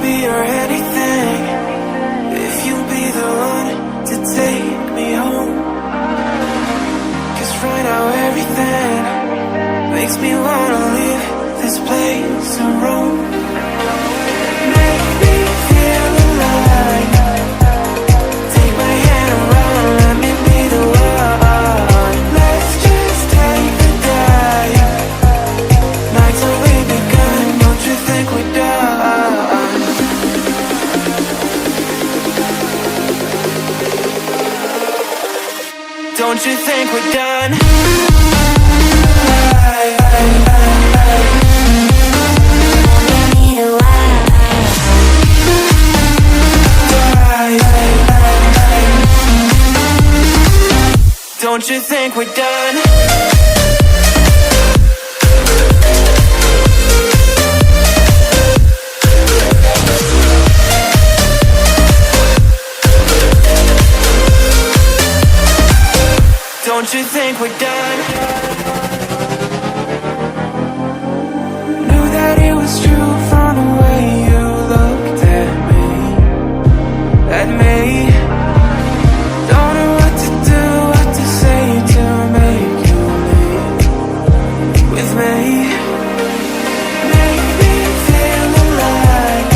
be or anything, if you'll be the one to take me home. 'Cause right now everything makes me wanna leave this place and roam. Make me feel alive. Take my hand around, let me be the one. Let's just take the dive. Night's only begun, don't you think we're done? Don't you think we're done? Don't you think we're done? Don't you think we're done? Knew that it was true from the way you looked at me. At me. Don't know what to do, what to say to make you leave with me. Make me feel alive.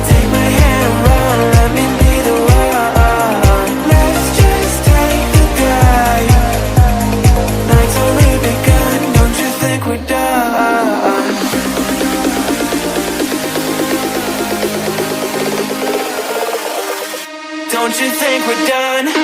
Take my hand around, let me be the one. Let's just take the dive. Night's only begun, don't you think we're done? Don't you think we're done?